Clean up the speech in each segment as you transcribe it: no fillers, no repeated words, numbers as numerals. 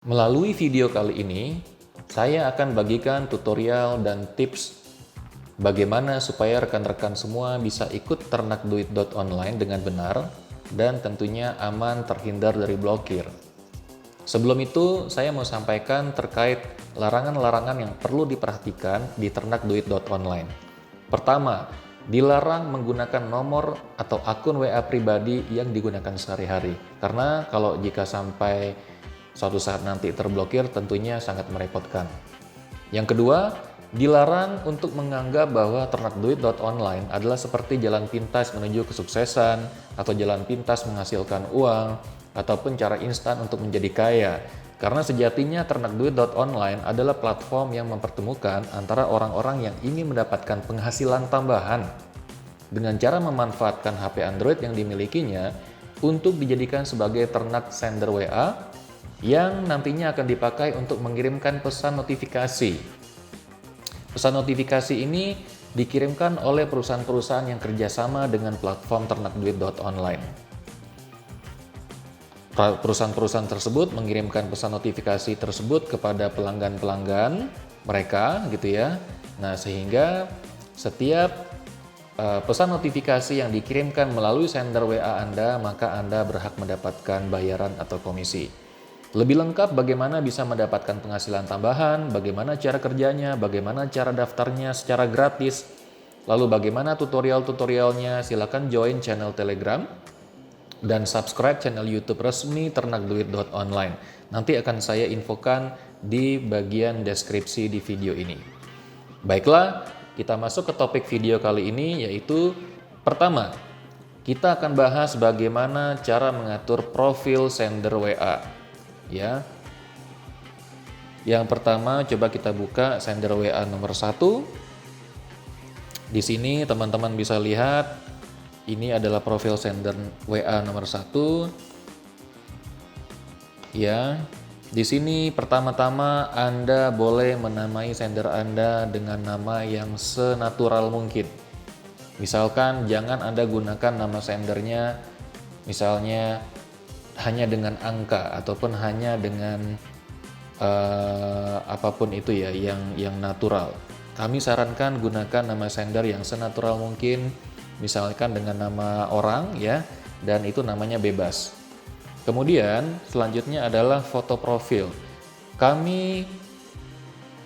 Melalui video kali ini, saya akan bagikan tutorial dan tips bagaimana supaya rekan-rekan semua bisa ikut ternakduit.online dengan benar dan tentunya aman terhindar dari blokir. Sebelum itu, saya mau sampaikan terkait larangan-larangan yang perlu diperhatikan di ternakduit.online. Pertama, dilarang menggunakan nomor atau akun WA pribadi yang digunakan sehari-hari. Karena kalau jika sampai suatu saat nanti terblokir tentunya sangat merepotkan. Yang kedua, dilarang untuk menganggap bahwa ternakduit.online adalah seperti jalan pintas menuju kesuksesan atau jalan pintas menghasilkan uang ataupun cara instan untuk menjadi kaya. Karena sejatinya ternakduit.online adalah platform yang mempertemukan antara orang-orang yang ingin mendapatkan penghasilan tambahan dengan cara memanfaatkan HP Android yang dimilikinya untuk dijadikan sebagai ternak sender WA yang nantinya akan dipakai untuk mengirimkan pesan notifikasi. Pesan notifikasi ini dikirimkan oleh perusahaan-perusahaan yang kerjasama dengan platform ternakduit.online. Perusahaan-perusahaan tersebut mengirimkan pesan notifikasi tersebut kepada pelanggan-pelanggan mereka gitu ya. Nah, sehingga setiap pesan notifikasi yang dikirimkan melalui sender WA Anda, maka Anda berhak mendapatkan bayaran atau komisi. Lebih lengkap bagaimana bisa mendapatkan penghasilan tambahan, bagaimana cara kerjanya, bagaimana cara daftarnya secara gratis, lalu bagaimana tutorial-tutorialnya, silakan join channel Telegram dan subscribe channel YouTube resmi ternakduit.online. Nanti akan saya infokan di bagian deskripsi di video ini. Baiklah, kita masuk ke topik video kali ini, yaitu pertama, kita akan bahas bagaimana cara mengatur profil sender WA. Ya, yang pertama coba kita buka sender WA nomor 1. Di sini teman-teman bisa lihat ini adalah profil sender WA nomor 1. Ya, di sini pertama-tama Anda boleh menamai sender Anda dengan nama yang senatural mungkin. Misalkan jangan Anda gunakan nama sendernya misalnya hanya dengan angka ataupun hanya dengan apapun itu ya yang natural. Kami sarankan gunakan nama sender yang senatural mungkin, misalkan dengan nama orang ya, dan itu namanya bebas. Kemudian selanjutnya adalah foto profil. Kami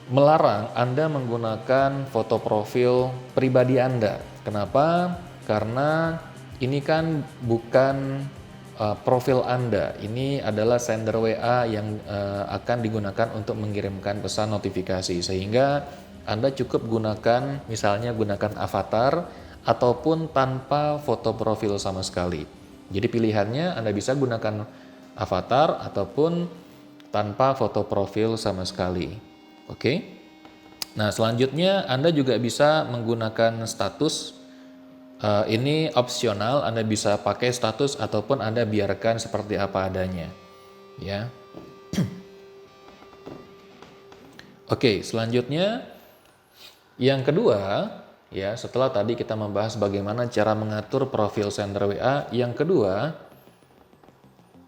melarang Anda menggunakan foto profil pribadi Anda. Kenapa? Karena ini kan bukan profil Anda. Ini adalah sender WA yang akan digunakan untuk mengirimkan pesan notifikasi, sehingga Anda cukup gunakan misalnya gunakan avatar ataupun tanpa foto profil sama sekali. Jadi pilihannya Anda bisa gunakan avatar ataupun tanpa foto profil sama sekali. Oke. Nah, selanjutnya Anda juga bisa menggunakan status. Ini opsional, Anda bisa pakai status ataupun Anda biarkan seperti apa adanya. Ya. Oke, selanjutnya yang kedua, ya, setelah tadi kita membahas bagaimana cara mengatur profil sender WA, yang kedua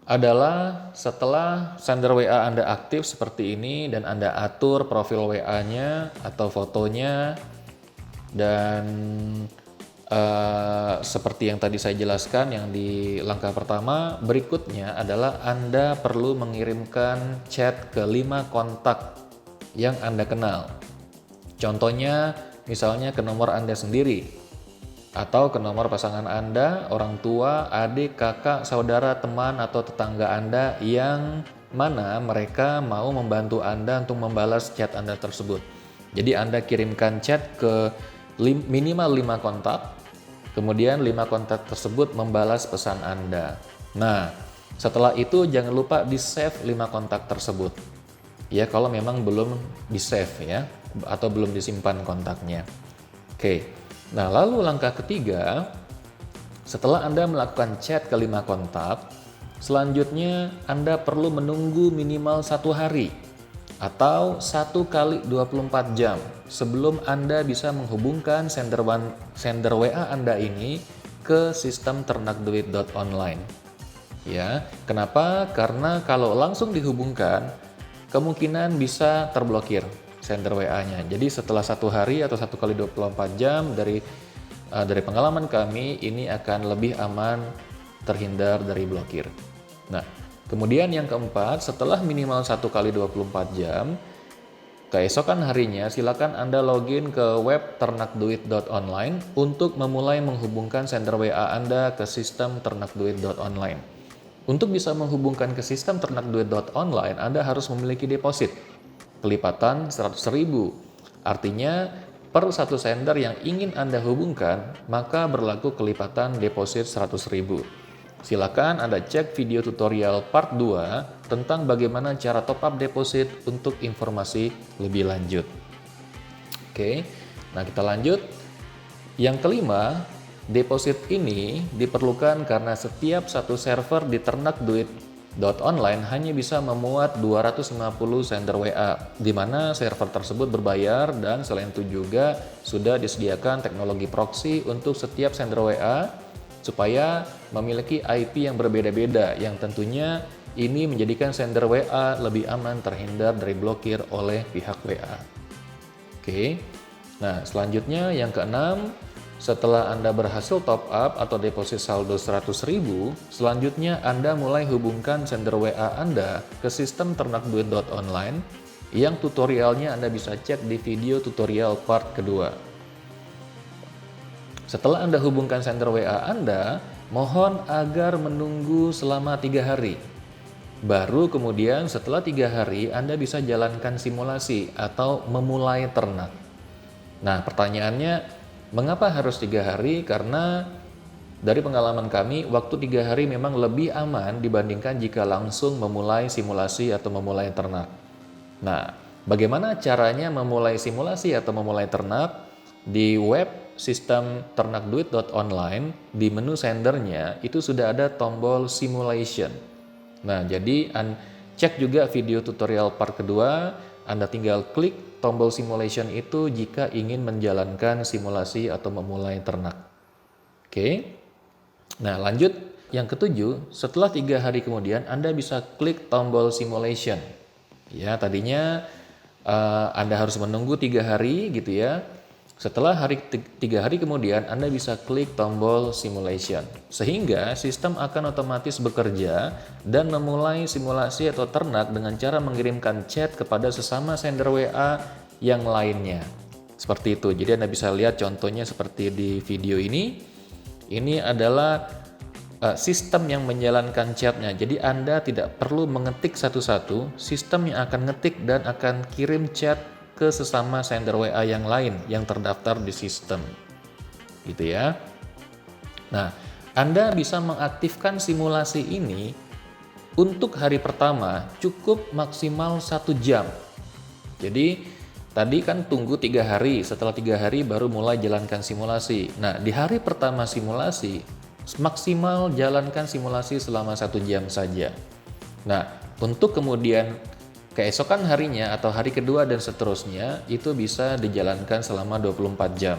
adalah setelah sender WA Anda aktif seperti ini dan Anda atur profil WA-nya atau fotonya dan seperti yang tadi saya jelaskan yang di langkah pertama, berikutnya adalah Anda perlu mengirimkan chat ke 5 kontak yang Anda kenal. Contohnya misalnya ke nomor Anda sendiri atau ke nomor pasangan Anda, orang tua, adik, kakak, saudara, teman atau tetangga Anda yang mana mereka mau membantu Anda untuk membalas chat Anda tersebut. Jadi Anda kirimkan chat ke minimal 5 kontak. Kemudian 5 kontak tersebut membalas pesan Anda. Nah, setelah itu jangan lupa di-save 5 kontak tersebut. Ya, kalau memang belum di-save ya, atau belum disimpan kontaknya. Oke. Nah, lalu langkah ketiga, setelah Anda melakukan chat ke 5 kontak, selanjutnya Anda perlu menunggu minimal 1 hari atau 1 kali 24 jam sebelum Anda bisa menghubungkan sender WA Anda ini ke sistem ternakduit.online. Ya, kenapa? Karena kalau langsung dihubungkan, kemungkinan bisa terblokir sender WA-nya. Jadi setelah 1 hari atau 1 kali 24 jam dari pengalaman kami, ini akan lebih aman terhindar dari blokir. Nah, kemudian yang keempat, setelah minimal 1 kali 24 jam, keesokan harinya silakan Anda login ke web ternakduit.online untuk memulai menghubungkan sender WA Anda ke sistem ternakduit.online. Untuk bisa menghubungkan ke sistem ternakduit.online, Anda harus memiliki deposit kelipatan 100.000. Artinya, per satu sender yang ingin Anda hubungkan, maka berlaku kelipatan deposit 100.000. Silakan Anda cek video tutorial part 2 tentang bagaimana cara top up deposit untuk informasi lebih lanjut. Oke, nah kita lanjut. Yang kelima, deposit ini diperlukan karena setiap satu server di ternakduit.online hanya bisa memuat 250 sender WA, di mana server tersebut berbayar dan selain itu juga sudah disediakan teknologi proxy untuk setiap sender WA supaya memiliki IP yang berbeda-beda yang tentunya ini menjadikan sender WA lebih aman terhindar dari blokir oleh pihak WA. Oke, nah selanjutnya yang keenam, setelah Anda berhasil top up atau deposit saldo 100.000, selanjutnya Anda mulai hubungkan sender WA Anda ke sistem ternakduit.online yang tutorialnya Anda bisa cek di video tutorial part kedua. Setelah Anda hubungkan sender WA Anda, mohon agar menunggu selama 3 hari. Baru kemudian setelah 3 hari Anda bisa jalankan simulasi atau memulai ternak. Nah pertanyaannya, mengapa harus 3 hari? Karena dari pengalaman kami, waktu 3 hari memang lebih aman dibandingkan jika langsung memulai simulasi atau memulai ternak. Nah, bagaimana caranya memulai simulasi atau memulai ternak? Di web sistem ternakduit.online, di menu sendernya itu sudah ada tombol simulation. Nah, jadi cek juga video tutorial part kedua, Anda tinggal klik tombol simulation itu jika ingin menjalankan simulasi atau memulai ternak. Oke. Nah, lanjut yang ketujuh, setelah 3 hari kemudian Anda bisa klik tombol simulation. Ya, tadinya Anda harus menunggu 3 hari gitu ya. Setelah 3 hari kemudian Anda bisa klik tombol simulation, sehingga sistem akan otomatis bekerja dan memulai simulasi atau ternak dengan cara mengirimkan chat kepada sesama sender WA yang lainnya. Seperti itu, jadi Anda bisa lihat contohnya seperti di video ini. Ini adalah sistem yang menjalankan chatnya, jadi Anda tidak perlu mengetik satu-satu, sistem yang akan ngetik dan akan kirim chat ke sesama sender WA yang lain yang terdaftar di sistem, gitu ya. Nah, Anda bisa mengaktifkan simulasi ini untuk hari pertama cukup maksimal 1 jam. Jadi tadi kan tunggu 3 hari, setelah 3 hari baru mulai jalankan simulasi. Nah, di hari pertama simulasi maksimal jalankan simulasi selama 1 jam saja. Nah, untuk kemudian keesokan harinya atau hari kedua dan seterusnya itu bisa dijalankan selama 24 jam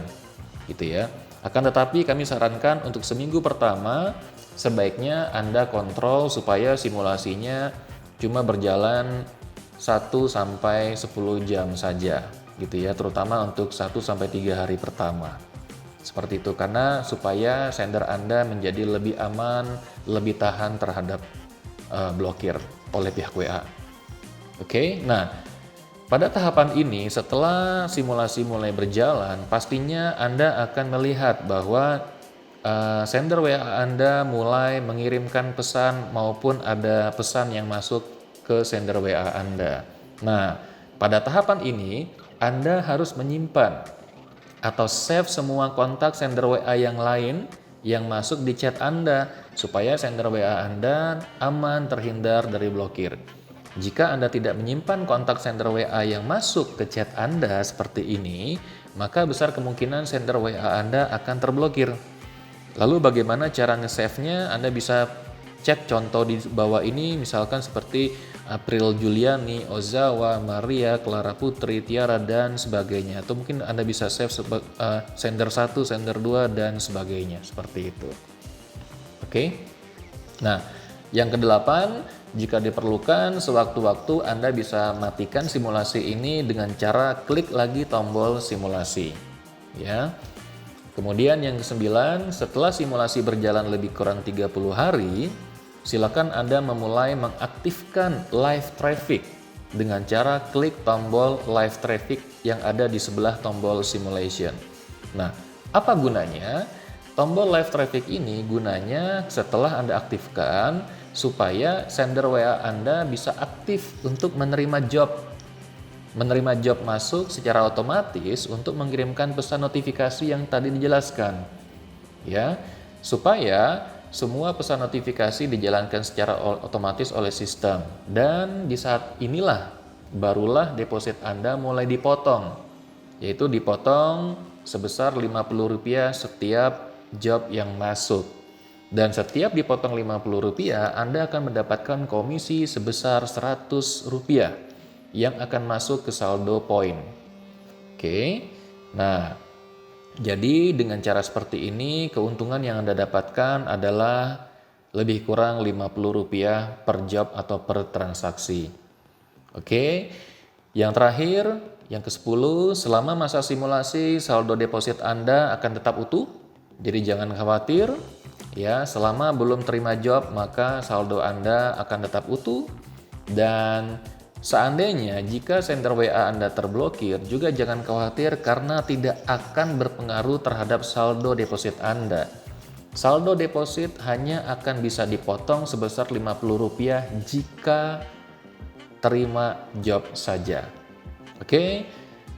gitu ya. Akan tetapi kami sarankan untuk seminggu pertama sebaiknya Anda kontrol supaya simulasinya cuma berjalan 1 sampai 10 jam saja gitu ya, terutama untuk 1 sampai 3 hari pertama. Seperti itu karena supaya sender Anda menjadi lebih aman, lebih tahan terhadap blokir oleh pihak WA. Oke, nah pada tahapan ini setelah simulasi mulai berjalan, pastinya Anda akan melihat bahwa sender WA Anda mulai mengirimkan pesan maupun ada pesan yang masuk ke sender WA Anda. Nah, pada tahapan ini Anda harus menyimpan atau save semua kontak sender WA yang lain yang masuk di chat Anda supaya sender WA Anda aman terhindar dari blokir. Jika Anda tidak menyimpan kontak sender WA yang masuk ke chat Anda seperti ini, maka besar kemungkinan sender WA Anda akan terblokir. Lalu bagaimana cara nge-save-nya? Anda bisa cek contoh di bawah ini, misalkan seperti April Juliani, Ozawa, Maria, Clara Putri, Tiara, dan sebagainya. Atau mungkin Anda bisa save sender 1, sender 2, dan sebagainya. Seperti itu. Oke. Nah, Yang kedelapan, jika diperlukan, sewaktu-waktu Anda bisa matikan simulasi ini dengan cara klik lagi tombol simulasi. Ya. Kemudian yang kesembilan, setelah simulasi berjalan lebih kurang 30 hari, silakan Anda memulai mengaktifkan live traffic dengan cara klik tombol live traffic yang ada di sebelah tombol simulation. Nah, apa gunanya? Tombol live traffic ini gunanya setelah Anda aktifkan supaya sender WA Anda bisa aktif untuk menerima job masuk secara otomatis untuk mengirimkan pesan notifikasi yang tadi dijelaskan. Ya, supaya semua pesan notifikasi dijalankan secara otomatis oleh sistem. Dan di saat inilah barulah deposit Anda mulai dipotong. Yaitu dipotong sebesar Rp50 setiap job yang masuk. Dan setiap dipotong Rp50, Anda akan mendapatkan komisi sebesar Rp100 yang akan masuk ke saldo poin. Oke. Nah, jadi dengan cara seperti ini keuntungan yang Anda dapatkan adalah lebih kurang Rp50 per job atau per transaksi. Oke. Yang terakhir, yang ke-10, selama masa simulasi saldo deposit Anda akan tetap utuh. Jadi jangan khawatir ya, selama belum terima job maka saldo Anda akan tetap utuh. Dan seandainya jika sender WA Anda terblokir, juga jangan khawatir karena tidak akan berpengaruh terhadap saldo deposit Anda. Saldo deposit hanya akan bisa dipotong sebesar Rp50 jika terima job saja. Oke,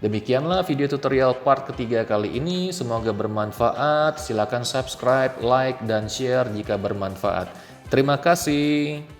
demikianlah video tutorial part ketiga kali ini. Semoga bermanfaat. Silakan subscribe, like, dan share jika bermanfaat. Terima kasih.